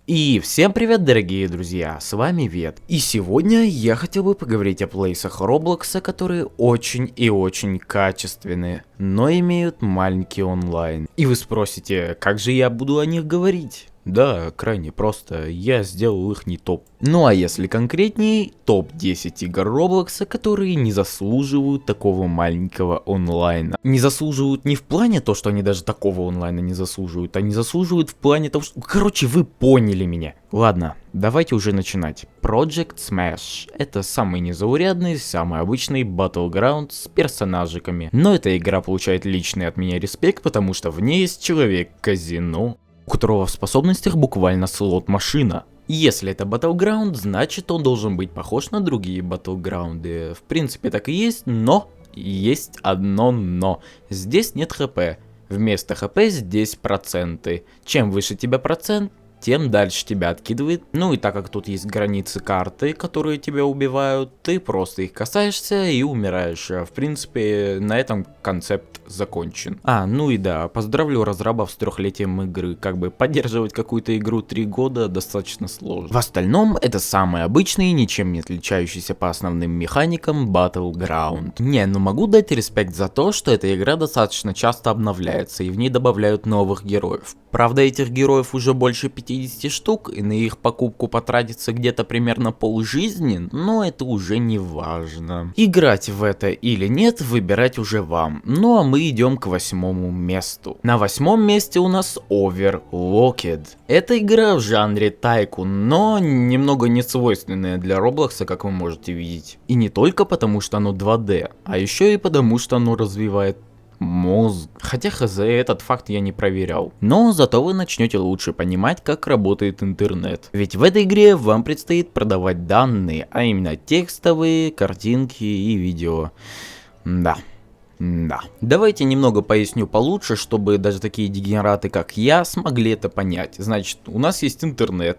И всем привет, дорогие друзья, с вами Вет. И сегодня я хотел бы поговорить о плейсах Роблокса, которые очень и очень качественные, но имеют маленький онлайн. И вы спросите, как же я буду о них говорить? Да, крайне просто, я сделал их не топ. Ну а если конкретнее, топ-10 игр Роблокса, которые не заслуживают такого маленького онлайна. Не заслуживают не в плане то, что они даже такого онлайна не заслуживают, а не заслуживают в плане того, что... Короче, вы поняли меня. Ладно, давайте уже начинать. Project Smash. Это самый незаурядный, самый обычный Battleground с персонажиками. Но эта игра получает личный от меня респект, потому что в ней есть человек-казино, у которого в способностях буквально слот-машина. Если это Battleground, значит он должен быть похож на другие Battleground. В принципе так и есть, но есть одно но. Здесь нет хп. Вместо хп здесь проценты. Чем выше тебя процент, тем дальше тебя откидывает. Ну и так как тут есть границы карты, которые тебя убивают, ты просто их касаешься и умираешь. В принципе, на этом концепт закончен. Ну и да, поздравлю разрабов с 3-летием игры. Как бы поддерживать какую-то игру 3 года достаточно сложно. В остальном, это самый обычный, ничем не отличающийся по основным механикам Battleground. Ну могу дать респект за то, что эта игра достаточно часто обновляется и в ней добавляют новых героев. Правда, этих героев уже больше 50 штук, и на их покупку потратится где-то примерно полжизни, но это уже не важно. Играть в это или нет, выбирать уже вам. Ну а мы идем к 8-му месту. На 8-м месте у нас Overlooked. Это игра в жанре тайкун, но немного не свойственная для Роблокса, как вы можете видеть. И не только потому, что оно 2D, а еще и потому, что оно развивает мозг. Хотя хз, этот факт я не проверял. Но зато вы начнете лучше понимать, как работает интернет. Ведь в этой игре вам предстоит продавать данные, а именно текстовые, картинки и видео. Да. Давайте немного поясню получше, чтобы даже такие дегенераты, как я, смогли это понять. Значит, у нас есть интернет.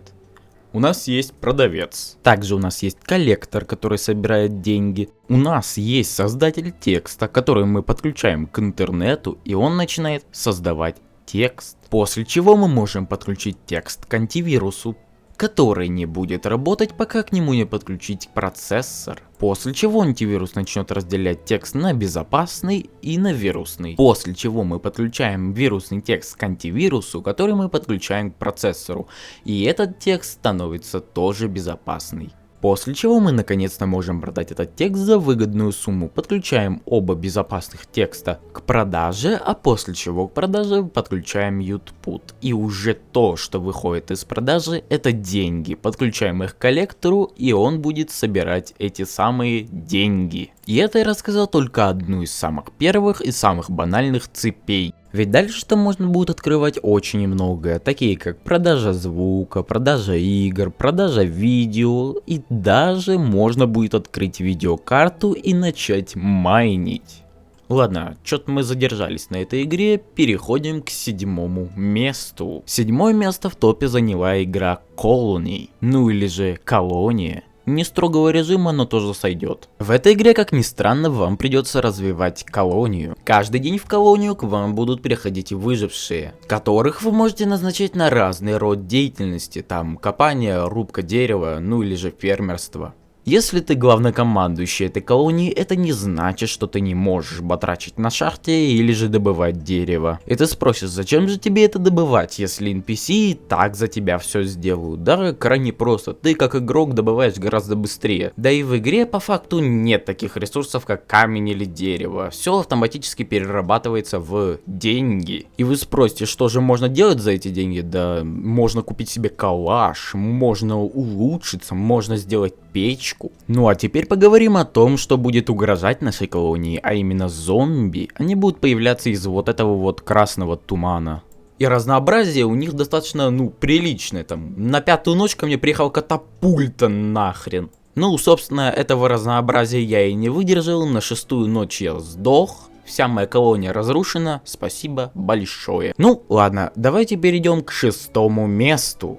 У нас есть продавец. Также у нас есть коллектор, который собирает деньги. У нас есть создатель текста, который мы подключаем к интернету, и он начинает создавать текст. После чего мы можем подключить текст к антивирусу, который не будет работать, пока к нему не подключить процессор. После чего антивирус начнет разделять текст на безопасный и на вирусный. После чего мы подключаем вирусный текст к антивирусу, который мы подключаем к процессору. И этот текст становится тоже безопасный. После чего мы наконец-то можем продать этот текст за выгодную сумму. Подключаем оба безопасных текста к продаже, а после чего к продаже подключаем output. И уже то, что выходит из продажи, это деньги. Подключаем их к коллектору, и он будет собирать эти самые деньги. И это я рассказал только одну из самых первых и самых банальных цепей. Ведь дальше там можно будет открывать очень многое, такие как продажа звука, продажа игр, продажа видео, и даже можно будет открыть видеокарту и начать майнить. Ладно, что-то мы задержались на этой игре, переходим к 7-му месту. 7-е место в топе заняла игра Colony, ну или же Колония. Не строгого режима, но тоже сойдет. В этой игре, как ни странно, вам придется развивать колонию. Каждый день в колонию к вам будут приходить выжившие, которых вы можете назначать на разный род деятельности, там копание, рубка дерева, ну или же фермерство. Если ты главнокомандующий этой колонии, это не значит, что ты не можешь батрачить на шахте или же добывать дерево. И ты спросишь, зачем же тебе это добывать, если NPC и так за тебя все сделают? Да, крайне просто, ты как игрок добываешь гораздо быстрее. Да и в игре по факту нет таких ресурсов, как камень или дерево. Все автоматически перерабатывается в деньги. И вы спросите, что же можно делать за эти деньги? Да, можно купить себе калаш, можно улучшиться, можно сделать печку. Ну а теперь поговорим о том, что будет угрожать нашей колонии, а именно зомби. Они будут появляться из вот этого вот красного тумана. И разнообразие у них достаточно, приличное. Там на 5-ю ночь ко мне приехал катапульта нахрен. Ну, собственно, этого разнообразия я и не выдержал. На 6-ю ночь я сдох. Вся моя колония разрушена. Спасибо большое. Ну, ладно, давайте перейдем к 6-му месту.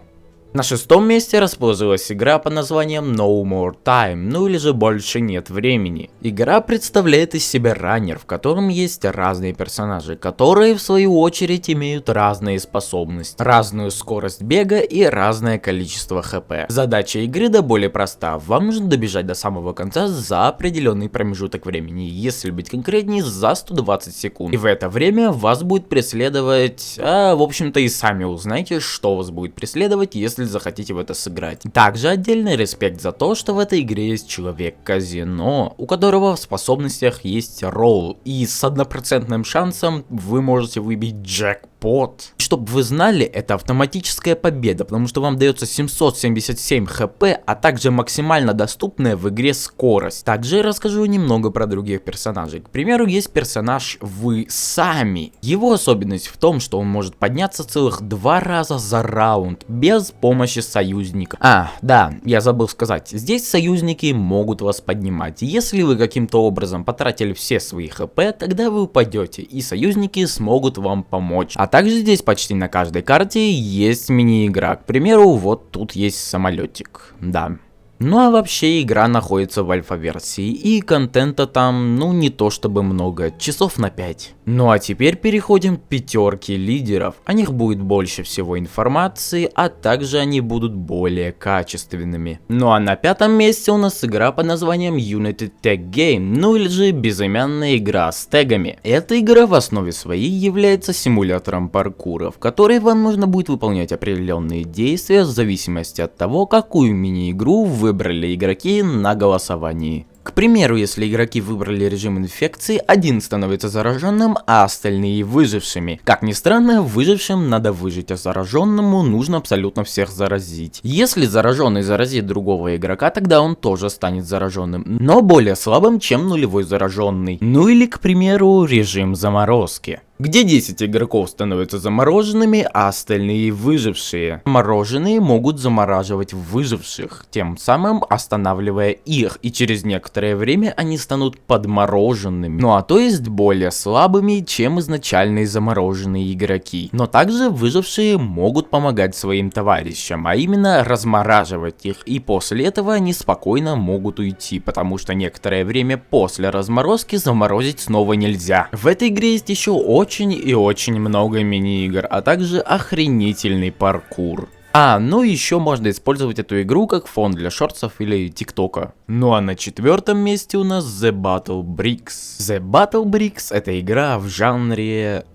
На шестом месте расположилась игра под названием No More Time, ну или же Больше Нет Времени. Игра представляет из себя раннер, в котором есть разные персонажи, которые в свою очередь имеют разные способности, разную скорость бега и разное количество хп. Задача игры да более проста, вам нужно добежать до самого конца за определенный промежуток времени, если быть конкретнее, за 120 секунд. И в это время вас будет преследовать, в общем-то и сами узнаете, что вас будет преследовать, если захотите в это сыграть. Также отдельный респект за то, что в этой игре есть человек-казино, у которого в способностях есть ролл, и с 1% шансом вы можете выбить джекпот. Чтобы вы знали, это автоматическая победа, потому что вам дается 777 хп, а также максимально доступная в игре скорость. Также я расскажу немного про других персонажей. К примеру, есть персонаж Вы Сами. Его особенность в том, что он может подняться целых 2 раза за раунд, без помощи союзника. Да, я забыл сказать, здесь союзники могут вас поднимать. Если вы каким-то образом потратили все свои хп, тогда вы упадете, и союзники смогут вам помочь. А также здесь почти на каждой карте есть мини-игра. К примеру, вот тут есть самолетик. Да. Ну а вообще игра находится в альфа-версии, и контента там, ну не то чтобы много, часов на 5. Ну а теперь переходим к пятерке лидеров. О них будет больше всего информации, а также они будут более качественными. Ну а на пятом месте у нас игра под названием Unity Tag Game, ну или же безымянная игра с тегами. Эта игра в основе своей является симулятором паркура, в которой вам нужно будет выполнять определенные действия в зависимости от того, какую мини-игру вы выбрали игроки на голосовании. К примеру, если игроки выбрали режим инфекции, один становится зараженным, а остальные выжившими. Как ни странно, выжившим надо выжить, а зараженному нужно абсолютно всех заразить. Если зараженный заразит другого игрока, тогда он тоже станет зараженным, но более слабым, чем нулевой зараженный. Ну или, к примеру, режим заморозки, где 10 игроков становятся замороженными, а остальные выжившие. Замороженные могут замораживать выживших, тем самым останавливая их, и через некоторое время они станут подмороженными. Ну а то есть более слабыми, чем изначальные замороженные игроки. Но также выжившие могут помогать своим товарищам, а именно размораживать их, и после этого они спокойно могут уйти, потому что некоторое время после разморозки заморозить снова нельзя. В этой игре есть еще очень и очень много мини-игр, а также охренительный паркур. Ну еще можно использовать эту игру как фон для шортсов или тиктока. Ну а на четвертом месте у нас The Battle Bricks. The Battle Bricks — это игра в жанре...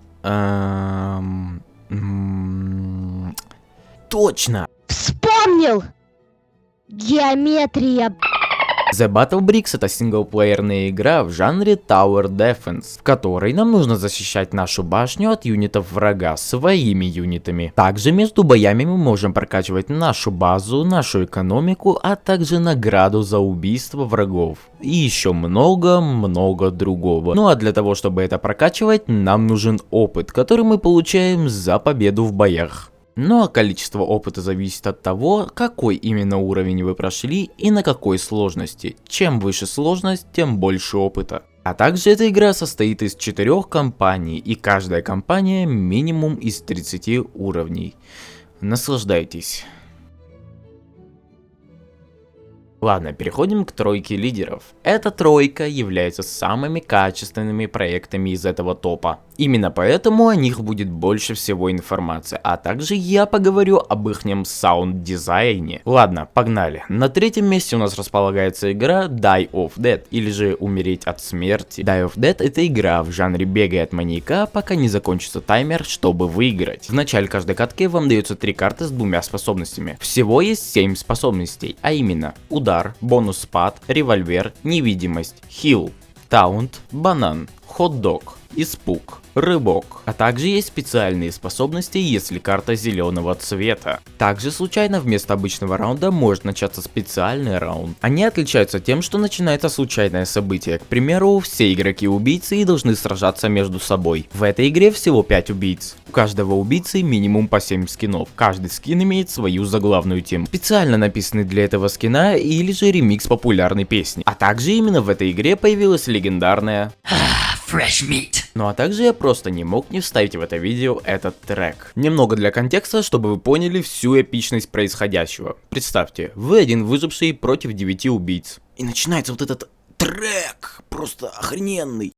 Точно! Вспомнил! Геометрия. The Battle Bricks — это синглплеерная игра в жанре Tower Defense, в которой нам нужно защищать нашу башню от юнитов врага своими юнитами. Также между боями мы можем прокачивать нашу базу, нашу экономику, а также награду за убийство врагов. И еще много-много другого. Ну а для того, чтобы это прокачивать, нам нужен опыт, который мы получаем за победу в боях. Ну а количество опыта зависит от того, какой именно уровень вы прошли и на какой сложности. Чем выше сложность, тем больше опыта. А также эта игра состоит из 4 кампаний, и каждая кампания минимум из 30 уровней. Наслаждайтесь. Ладно, переходим к тройке лидеров. Эта тройка является самыми качественными проектами из этого топа. Именно поэтому о них будет больше всего информации, а также я поговорю об ихнем саунд-дизайне. Ладно, погнали. На третьем месте у нас располагается игра Die of Dead, или же Умереть от смерти. Die of Dead — это игра в жанре бегай от маньяка, пока не закончится таймер, чтобы выиграть. В начале каждой катки вам дается 3 карты с 2 способностями. Всего есть 7 способностей, а именно удар, бонус спад, револьвер, невидимость, хил, таунт, банан, хот-дог, испуг, рыбок. А также есть специальные способности, если карта зеленого цвета. Также случайно вместо обычного раунда может начаться специальный раунд. Они отличаются тем, что начинается случайное событие. К примеру, все игроки-убийцы должны сражаться между собой. В этой игре всего 5 убийц. У каждого убийцы минимум по 7 скинов. Каждый скин имеет свою заглавную тему, специально написанный для этого скина или же ремикс популярной песни. А также именно в этой игре появилась легендарная Fresh meat. Ну а также я просто не мог не вставить в это видео этот трек. Немного для контекста, чтобы вы поняли всю эпичность происходящего. Представьте, вы один выживший против 9 убийц. И начинается вот этот трек, просто охрененный.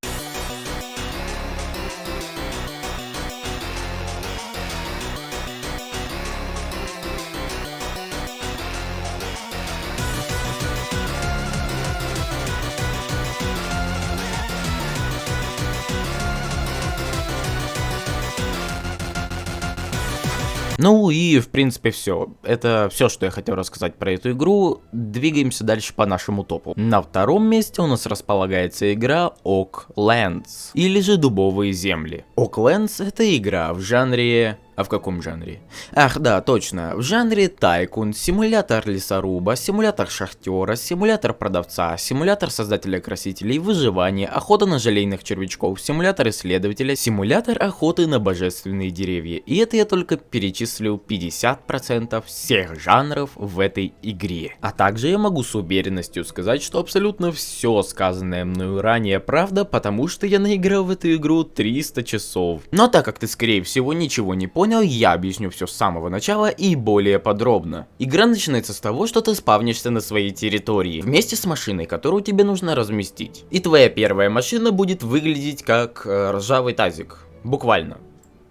Ну и в принципе все. Это все, что я хотел рассказать про эту игру. Двигаемся дальше по нашему топу. На втором месте у нас располагается игра Oaklands, или же Дубовые земли. Oaklands — это игра в жанре... А в каком жанре? Ах, да, точно. В жанре тайкун, симулятор лесоруба, симулятор шахтера, симулятор продавца, симулятор создателя красителей, выживание, охота на желейных червячков, симулятор исследователя, симулятор охоты на божественные деревья. И это я только перечислил 50% всех жанров в этой игре. А также я могу с уверенностью сказать, что абсолютно все сказанное мною ранее правда, потому что я наиграл в эту игру 300 часов. Но так как ты скорее всего ничего не понял, я объясню все с самого начала и более подробно. Игра начинается с того, что ты спавнишься на своей территории, вместе с машиной, которую тебе нужно разместить. И твоя первая машина будет выглядеть как ржавый тазик. Буквально.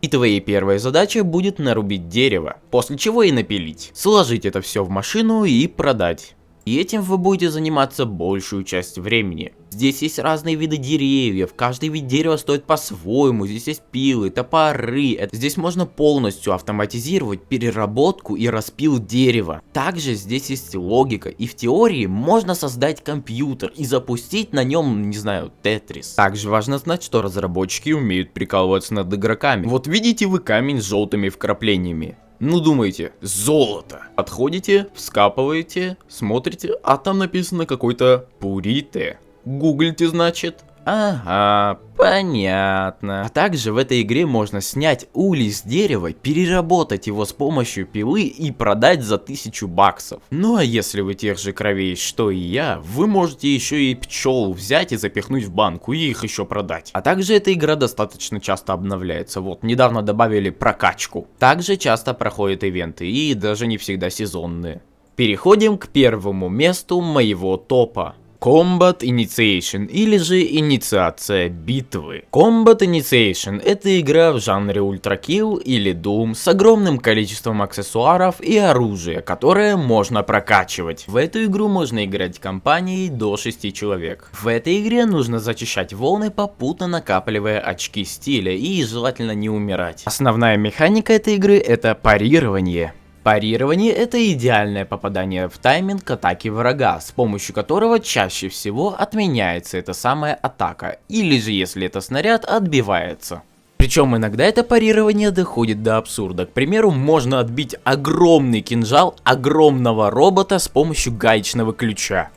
И твоей первой задачей будет нарубить дерево, после чего и напилить. Сложить это все в машину и продать. И этим вы будете заниматься большую часть времени. Здесь есть разные виды деревьев, каждый вид дерева стоит по-своему, здесь есть пилы, топоры. Здесь можно полностью автоматизировать переработку и распил дерева. Также здесь есть логика, и в теории можно создать компьютер и запустить на нем, не знаю, Тетрис. Также важно знать, что разработчики умеют прикалываться над игроками. Вот видите вы камень с желтыми вкраплениями. Ну думаете, золото. Подходите, вскапываете, смотрите, а там написано какой-то пурите. Гуглите, значит. Ага, понятно. А также в этой игре можно снять улей с дерева, переработать его с помощью пилы и продать за 1000 баксов. Ну а если вы тех же кровей, что и я, вы можете еще и пчел взять и запихнуть в банку и их еще продать. А также эта игра достаточно часто обновляется. Вот, недавно добавили прокачку. Также часто проходят ивенты и даже не всегда сезонные. Переходим к первому месту моего топа. Combat Initiation, или же Инициация битвы. Combat Initiation — это игра в жанре Ultra Kill или Doom с огромным количеством аксессуаров и оружия, которое можно прокачивать. В эту игру можно играть компанией до 6 человек. В этой игре нужно зачищать волны, попутно накапливая очки стиля и желательно не умирать. Основная механика этой игры — это парирование. Парирование — это идеальное попадание в тайминг атаки врага, с помощью которого чаще всего отменяется эта самая атака, или же если это снаряд, отбивается. Причем иногда это парирование доходит до абсурда. К примеру, можно отбить огромный кинжал огромного робота с помощью гаечного ключа.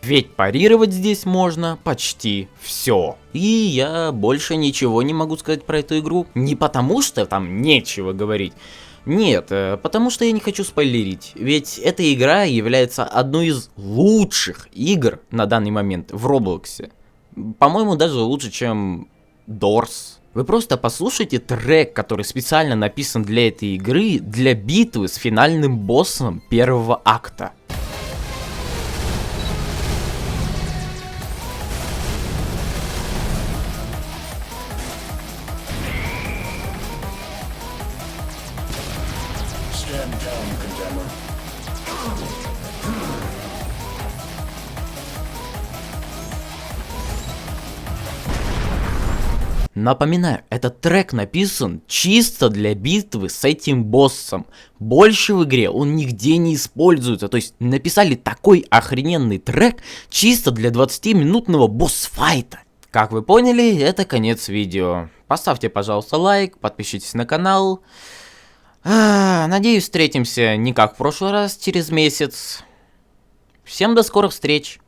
Ведь парировать здесь можно почти все. И я больше ничего не могу сказать про эту игру. Не потому что там нечего говорить. Нет, потому что я не хочу спойлерить. Ведь эта игра является одной из лучших игр на данный момент в Роблоксе. По-моему, даже лучше, чем Doors. Вы просто послушайте трек, который специально написан для этой игры, для битвы с финальным боссом первого акта. Напоминаю, этот трек написан чисто для битвы с этим боссом. Больше в игре он нигде не используется. То есть написали такой охрененный трек чисто для 20-минутного босс-файта. Как вы поняли, это конец видео. Поставьте, пожалуйста, лайк, подпишитесь на канал. Надеюсь, встретимся не как в прошлый раз, через месяц. Всем до скорых встреч.